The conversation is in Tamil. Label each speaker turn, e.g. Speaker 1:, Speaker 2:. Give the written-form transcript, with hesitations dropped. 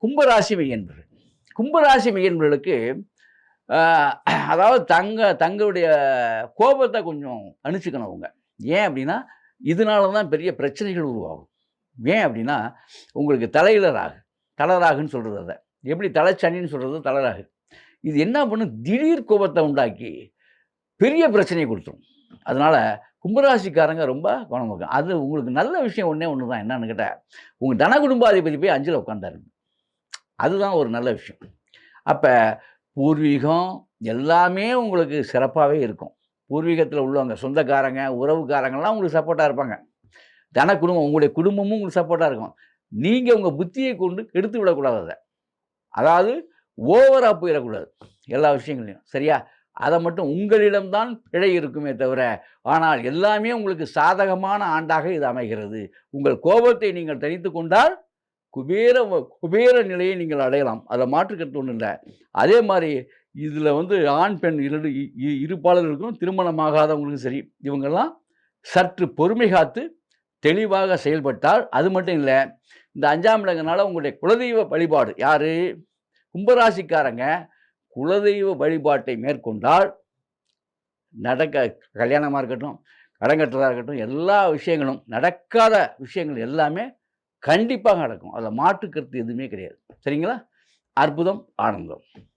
Speaker 1: கும்பராசி மெய்யன்பர்கள். கும்பராசி மெய்யன்பர்களுக்கு அ அதாவது தங்களுடைய கோபத்த கொஞ்சம் தணிச்சுக்கணும் அவங்க. ஏன் அப்டின்னா, இதனால தான் பெரிய பிரச்சனைகள் உருவாகும். ஏன் அப்டின்னா, உங்களுக்கு தலையில ராகு. தலராகுன்னு சொல்றது அத. எப்படி தலைச்சனின்னு சொல்றது தலராகு. இது என்ன பண்ணும், திடீர் கோபத்த உண்டாக்கி, பெரிய பிரச்சனைய குடுத்துரும். அதனால கும்பராசிக்காரங்க ரொம்ப கவனமா இருக்கணும். அது உங்களுக்கு நல்ல விஷயம் ஒண்ணே ஒண்ணு தான். என்னன்னு கேட்டா, உங்க தன குடும்பாதிபதி போய் 5ல உட்கார்ந்தாரு. அதுதான் ஒரு நல்ல விஷயம். அப்ப பூர்வீகம் எல்லாமே உங்களுக்கு சிறப்பாவே இருக்கும். பூர்வீகத்தில உள்ளவங்க, சொந்தக்காரங்க, உறவுக்காரங்கலாம் உங்களுக்கு சப்போர்ட்டா இருப்பாங்க. குடும்பம் உங்களுடைய குடும்பமும் உங்களுக்கு சப்போர்ட்டா இருக்கும். நீங்க உங்க புத்தியை கொண்டு கெடுத்து விடக்கூடாது அத. அதாவது ஓவரா போயிறக்கூடாது. எல்லா விஷயங்கள்லயும். சரியா? அத மட்டும் உங்களிடம் தான் பிழை இருக்குமே தவிர, ஆனால் எல்லாமே உங்களுக்கு சாதகமான ஆண்டாக இது அமைகிறது. உங்கள் கோபத்தை நீங்கள் தணித்துக் கொண்டால் குபேர நிலையை நீங்கள் அடையலாம். அதில மாற்று கருத்து ஒண்ணும் இல்ல. அதே மாரி இதில வந்து ஆண், பெண் 2 இருபாலருக்கும் திருமணமாகாதவங்களுக்கும் சரி, இவங்கலாம் சற்று பொறுமை காத்து தெளிவாக செயல்பட்டால், அது மட்டும் இல்ல, இந்த 5ஆம் இடங்கனால உங்களுடைய குலதெய்வ வழிபாடு யாரு? கும்பராசிக்காரங்க குலதெய்வ வழிபாட்டை மேற்கொண்டால், நடக்க கல்யாணமா இருக்கட்டும், கடன் கட்டுறதா இருக்கட்டும், எல்லா விஷயங்களும் நடக்காத விஷயங்கள் எல்லாமே கண்டிப்பாக நடக்கும். அதில மாற்று கருத்து எதுவுமே கிடையாது. சரிங்களா? அற்புதம், ஆனந்தம்.